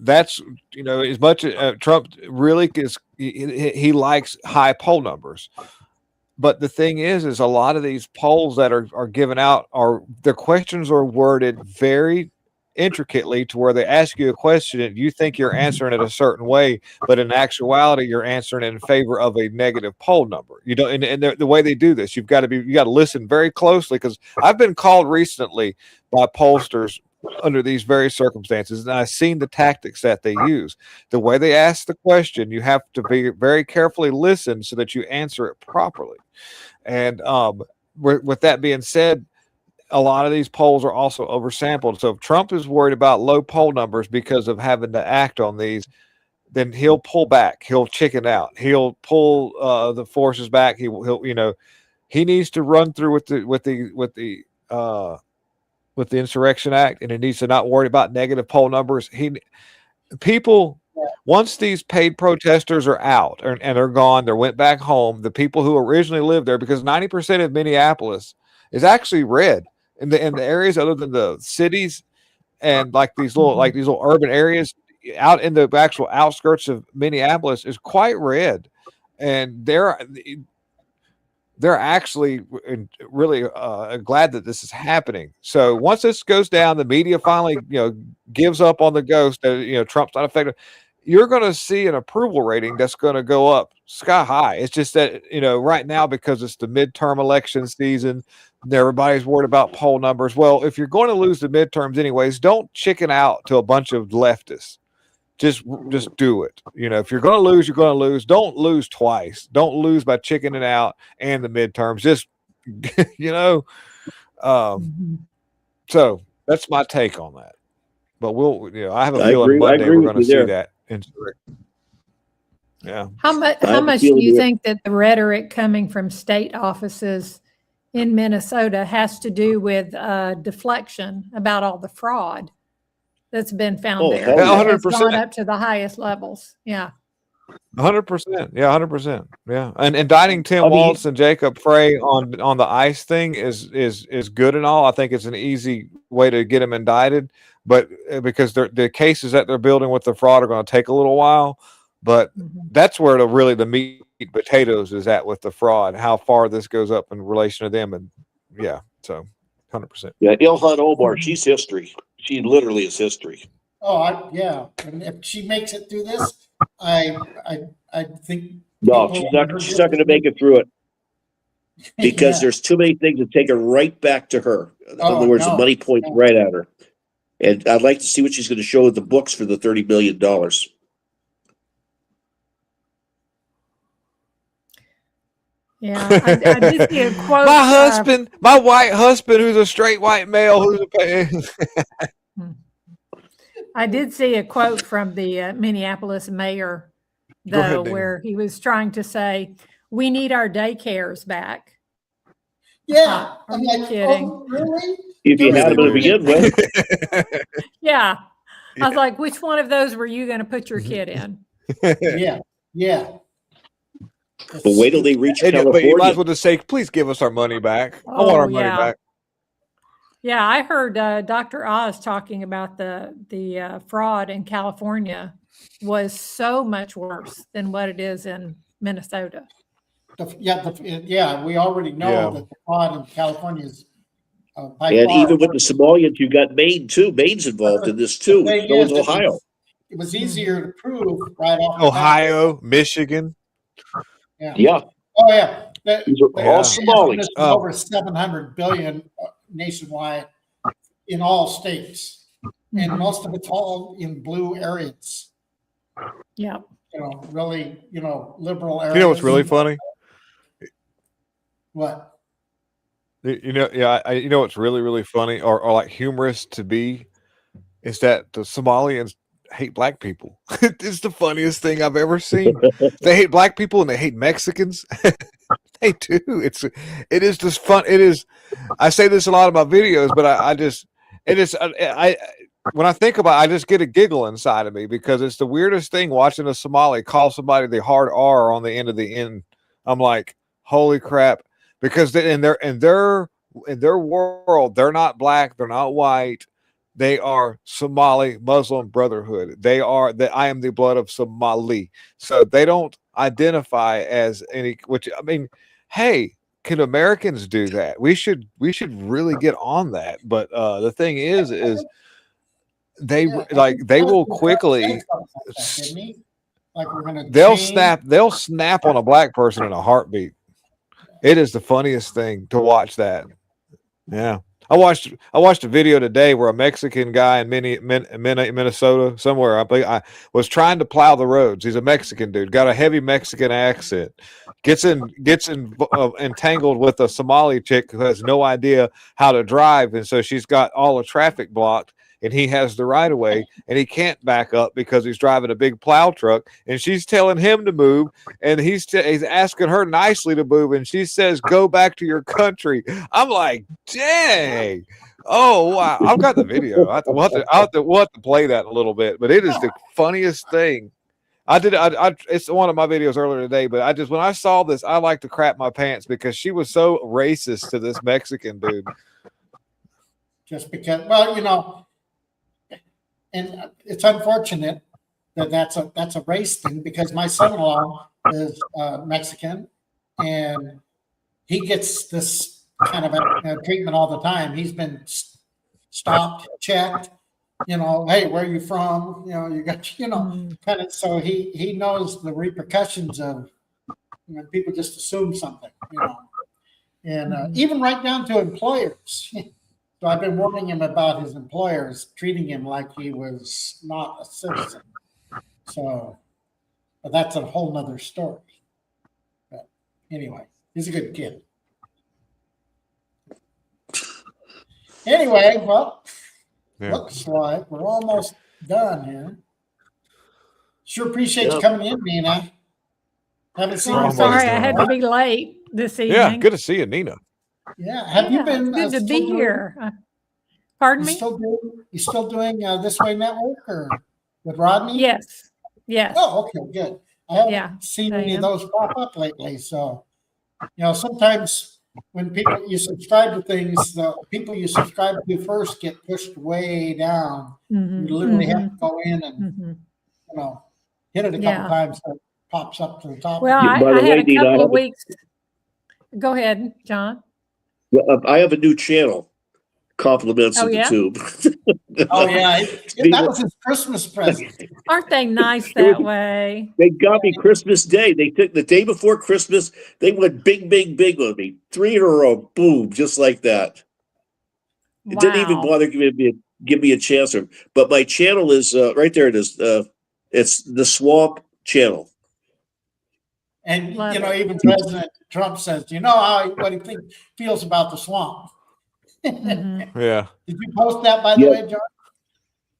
that's, as much as Trump really is, he likes high poll numbers. But the thing is a lot of these polls that are given out their questions are worded very intricately to where they ask you a question and you think you're answering it a certain way, but in actuality you're answering it in favor of a negative poll number. You don't, and the way they do this, you got to listen very closely because I've been called recently by pollsters under these very circumstances, and I've seen the tactics that they use. The way they ask the question, you have to be very carefully listen so that you answer it properly. And with that being said, a lot of these polls are also oversampled. So if Trump is worried about low poll numbers because of having to act on these, then he'll pull back. He'll chicken out. He'll pull the forces back. He needs to run through with the Insurrection Act, and he needs to not worry about negative poll numbers. Once these paid protesters are out and they're gone, they went back home. The people who originally lived there, because 90% of Minneapolis is actually red. In the areas other than the cities and these little urban areas out in the actual outskirts of Minneapolis is quite red, and they're actually really glad that this is happening. So once this goes down, the media finally gives up on the ghost that Trump's not effective. You're going to see an approval rating that's going to go up sky high. It's just that, right now, because it's the midterm election season, everybody's worried about poll numbers. Well, if you're going to lose the midterms anyways, don't chicken out to a bunch of leftists. Just do it. If you're going to lose, you're going to lose. Don't lose twice. Don't lose by chickening out and the midterms. Just, so that's my take on that. But I have a feeling Monday we're going to see that. Yeah. How much do you think that the rhetoric coming from state offices in Minnesota has to do with deflection about all the fraud that's been found there? 100%. It's gone up to the highest levels. Yeah. 100%. Yeah, 100%. Yeah. And indicting Tim Walz and Jacob Frey on the ICE thing is good and all. I think it's an easy way to get them indicted, but because the cases that they're building with the fraud are going to take a little while. But that's where the meat and potatoes is at with the fraud, how far this goes up in relation to them. And so 100%. Yeah, Ilhan Omar, she's history. She literally is history. Oh, and if she makes it through this, I think no, she's not going to make it through it because there's too many things that take her right back to her. In other words, the money points right at her. And I'd like to see what she's going to show with the books for the $30 million. Yeah, I did see a quote. My white husband, who's a straight white male, I did see a quote from the Minneapolis mayor, though, where he was trying to say, "We need our daycares back." Yeah, I'm not kidding. Oh, really? If you had them to begin with. Yeah, I was like, "Which one of those were you going to put your kid in?" Yeah, yeah. But wait till they reach But you might California. as well just say, please give us our money back. I want Oh, our money yeah. back. Yeah, I heard Dr. Oz talking about the fraud in California was so much worse than what it is in Minnesota. Yeah, we already know Yeah. that the fraud in California is by And far even with the worse. Somalians, you got Maine too. Maine's involved in this too. The thing So is is, Ohio. it was easier to prove right off the bat. Ohio, Michigan. Yeah. Yeah, Oh, yeah. these are all Somalis. Estimates of over 700 billion nationwide in all states. And Mhm. most of it's all in blue areas. Yeah. Really, liberal areas. You know what's really funny? What? You know what's really, really funny or like humorous to be is that the Somalians hate black people. It's the funniest thing I've ever seen. They hate black people and they hate Mexicans. They do. It is just fun. It is. I say this a lot of my videos, but when I think about it, I just get a giggle inside of me because it's the weirdest thing watching a Somali call somebody the hard R on the end of the N. I'm like, holy crap. Because in their world, they're not black, they're not white. They are Somali Muslim Brotherhood. They are that I am the blood of Somali. So they don't identify as any, which I mean, hey, can Americans do that? We should really get on that. But the thing is they Yeah, they will President Trump quickly said something like that, didn't he? Like we're gonna they'll change. snap on a black person in a heartbeat. It is the funniest thing to watch that. Yeah. I watched a video today where a Mexican guy in Minnesota somewhere I was trying to plow the roads. He's a Mexican dude, got a heavy Mexican accent, gets entangled with a Somali chick who has no idea how to drive, and so she's got all the traffic blocked. And he has the right of way, and he can't back up because he's driving a big plow truck. And she's telling him to move, and he's asking her nicely to move, and she says, "Go back to your country." I'm like, dang. Oh wow! I've got the video. We'll have to play that in a little bit, but it is the funniest thing. It's one of my videos earlier today, but when I saw this, I like to crap my pants because she was so racist to this Mexican dude. Just because, well, and it's unfortunate that that's a race thing because my son-in-law is Mexican and he gets this kind of treatment all the time. He's been stopped, checked, hey, where are you from? You got, kind of, so he knows the repercussions of people just assume something, and even right down to employers. So I've been warning him about his employers treating him like he was not a citizen. So, but that's a whole nother story. But anyway, he's a good kid. Anyway, well, looks like we're almost done here. Sure appreciate you coming in, Nina. Haven't seen you. I'm sorry, I had to be late this evening. Yeah, good to see you, Nina. Yeah, have you been? It's good to be here. Pardon me? You still doing This Way Network or with Rodney? Yes. Yes. Oh, okay, good. I haven't seen any of those pop up lately. So, sometimes when you subscribe to things, the people you subscribe to first get pushed way down. You literally have to go in and hit it a couple times so it pops up to the top. Well, I had a couple of weeks. Go ahead, John. I have a new channel. Compliments of the tube. Oh yeah, that was his Christmas present. Aren't they nice that way? They got me Christmas Day. They took the day before Christmas. They went big, big, big on me. 3 in a row, boom, just like that. It didn't even bother give me a chance. But my channel is right there. It is. It's the Swamp Channel. And even President Trump says, what he feels about the swamp. Yeah. Did you post that, by the way, John?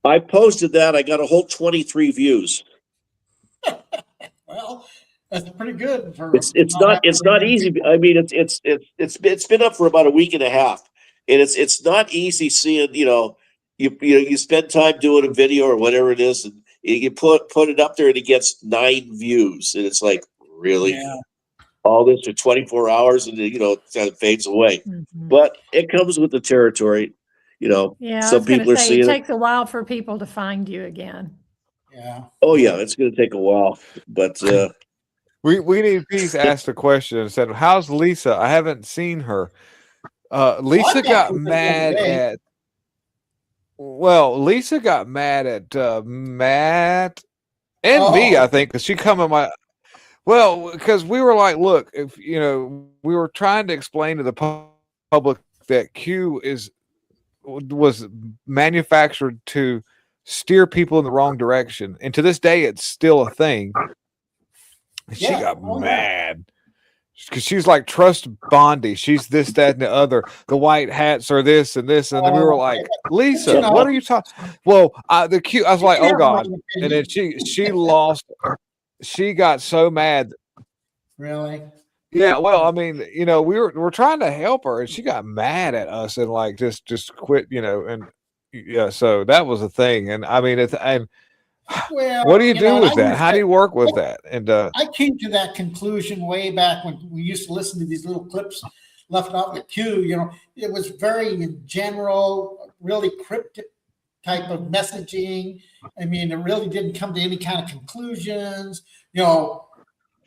I posted that. I got a whole 23 views. Well, that's pretty good. It's not easy. I mean, it's been up for about a week and a half, and it's not easy seeing. You spend time doing a video or whatever it is, and You put it up there and it gets 9 views, and it's like, really? Yeah. All this for 24 hours, and then, it kind of fades away. Mhm. But it comes with the territory. Yeah, I Some was going to people are say it seeing it. takes a while for people to find you again. Yeah. Oh yeah, it's going to take a while, but We need Peace asked a question and said, "How's Lisa? I haven't seen her." Lisa got mad at. Well, Lisa got mad at Matt and me, I think, because she come in my. Well, because we were like, look, if we were trying to explain to the public that Q was manufactured to steer people in the wrong direction, and to this day, it's still a thing. She got mad because she's like, trust Bondi. She's this, that, and the other. The white hats are this and this, and then we were like, Lisa, what are you talking? Well, the Q. I was like, oh God, and then she lost. She got so mad. Really? Yeah. Well, I mean, we're trying to help her, and she got mad at us and like just quit. And yeah. So that was a thing, and I mean, what do you do with that? How do you work with that? And I came to that conclusion way back when we used to listen to these little clips left out with Q. It was very general, really cryptic type of messaging. I mean, it really didn't come to any kind of conclusions.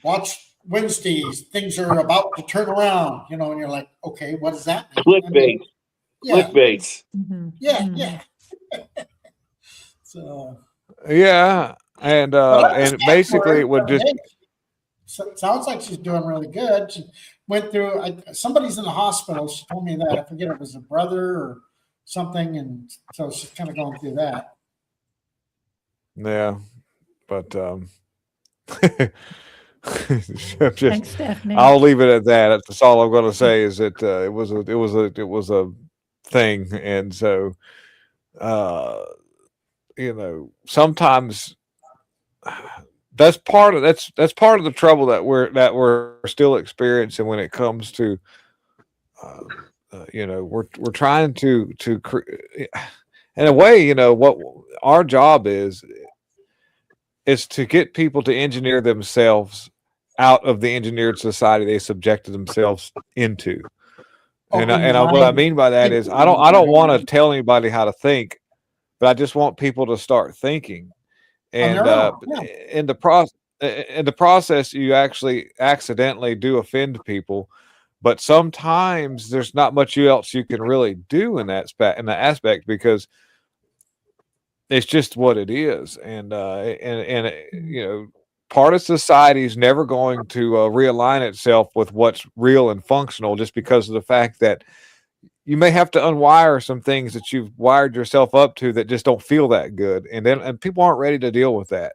Watch Wednesdays, things are about to turn around. And you're like, okay, what does that mean? clickbait. Clickbaits. Mhm. Yeah, Mhm. yeah. So. yeah, and basically it would just. Sounds like she's doing really good. She went through. Somebody's in the hospital. She told me that. I forget if it was a brother or something, and so she's kind of going through that. Yeah, but Thanks, Stephanie. I'll leave it at that. That's all I'm going to say. Is that it was a thing, and so sometimes that's part of the trouble that we're still experiencing when it comes to we're trying to in a way, what our job is to get people to engineer themselves out of the engineered society they subjected themselves into. And what I mean by that is I don't want to tell anybody how to think, but I just want people to start thinking. And in the process, you actually accidentally do offend people, but sometimes there's not much else you can really do in that aspect because it's just what it is. And part of society is never going to realign itself with what's real and functional just because of the fact that you may have to unwire some things that you've wired yourself up to that just don't feel that good. And people aren't ready to deal with that.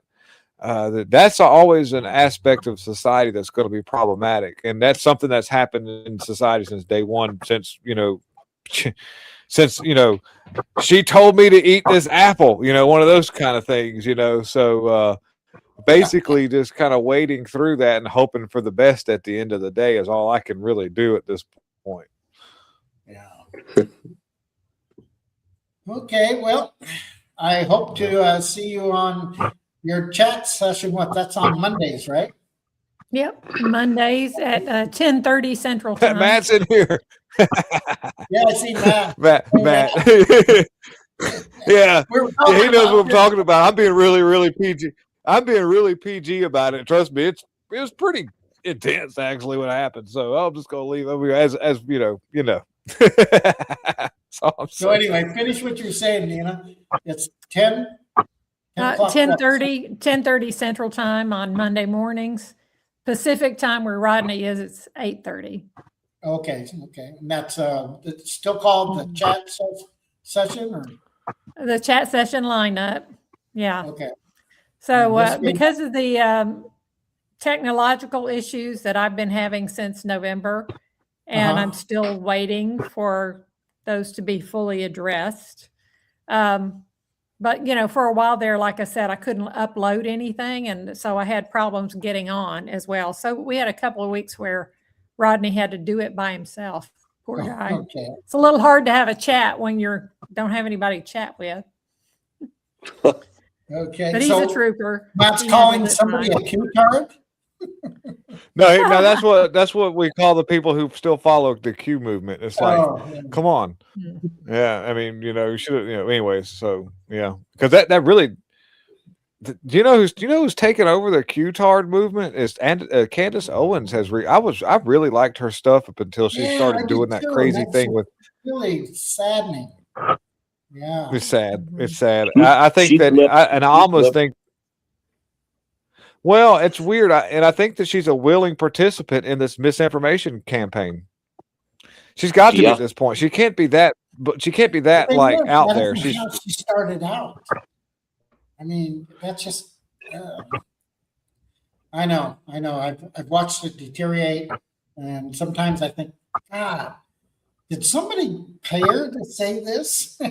That's always an aspect of society that's going to be problematic. And that's something that's happened in society since day one, since she told me to eat this apple, one of those kind of things, so basically just kind of wading through that and hoping for the best at the end of the day is all I can really do at this point. Yeah. Okay, well, I hope to see you on your chat session. That's on Mondays, right? Yep, Mondays at 10:30 Central Time. Matt's in here. Yeah, I see Matt. Matt. Yeah, he knows what I'm talking about. I'm being really, really PG. I'm being really PG about it. Trust me, it was pretty intense actually what happened. So I'm just gonna leave over as So anyway, finish what you're saying, Nina. It's 10 10:30 Central Time on Monday mornings. Pacific time where Rodney is, it's 8:30. Okay. And that's it's still called the chat session, or the chat session lineup. Yeah. Okay. So because of the technological issues that I've been having since November, and I'm still waiting for those to be fully addressed. But, for a while there, like I said, I couldn't upload anything. And so I had problems getting on as well. So we had a couple of weeks where Rodney had to do it by himself. Poor guy. Okay. It's a little hard to have a chat when you don't have anybody to chat with. Okay. But he's so a trooper. Matt's He calling handled it somebody fine. a Q-tard? No, that's what we call the people who still follow the Q movement. It's like, Oh, yeah. come on. Mm. Yeah, I mean, you should, anyways. So yeah, because that really. Do you know who's taken over the Q-tard movement? Is and Candace Owens has. I really liked her stuff up until she Yeah, started I doing do that too, and crazy that's thing with. really saddening. Yeah. It's sad. Mhm. It's sad. I think She that, flipped. and I She almost flipped. think. Well, it's weird, and I think that she's a willing participant in this misinformation campaign. She's got to be Yeah. at this point. She can't be that, but she can't be that Thing like is, out that there. isn't She's how she started out. I mean, that's just. I know. I've watched it deteriorate, and sometimes I think, God, did somebody pay her to say this? 'Cause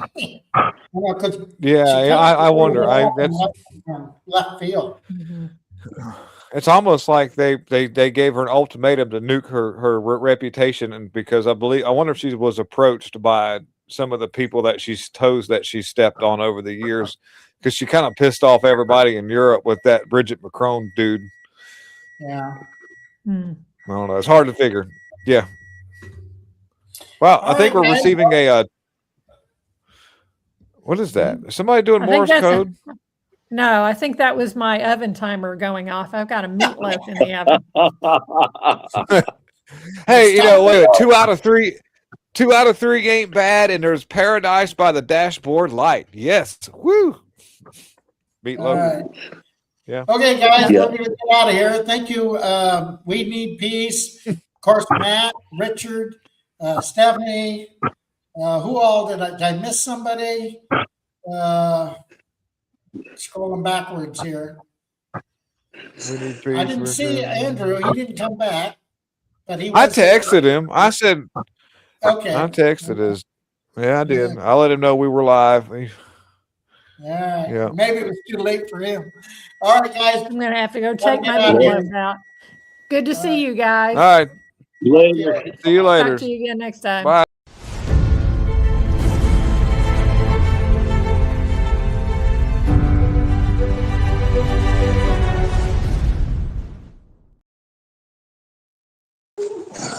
yeah. she kinda I pulled wonder. it off That's. from left field. Mhm. It's almost like they gave her an ultimatum to nuke her reputation, and because I wonder if she was approached by some of the people that she's toes that she stepped on over the years, because she kind of pissed off everybody in Europe with that Bridget Macron dude. Yeah. Mm. I don't know. It's hard to figure. Yeah. Well, I All think right, we're guys. receiving a. What is that? Is somebody doing I think Morse that's code? No, I think that was my oven timer going off. I've got a meatloaf in the oven. Hey, wait, 2 out of 3 ain't bad, and there's Paradise by the Dashboard Light. Yes, woo. Meatloaf. All right. Yeah. Okay, guys, Yeah. we're going to get out of here. Thank you. We Need Peace. Of course, Matt, Richard, Stephanie. Who all did I miss somebody? Scrolling backwards here. We need peace. I didn't see Andrew. He didn't come back, but he I was here. texted him. I said, Okay. I texted his. Yeah, I did. Yeah. I let him know we were live. All right. Yeah. Maybe it was too late for him. All right, guys. I'm going to have to go take my get out of here. meatloaf out. Good to see you guys. All right. Later. See you later. Talk to you again next time. Bye.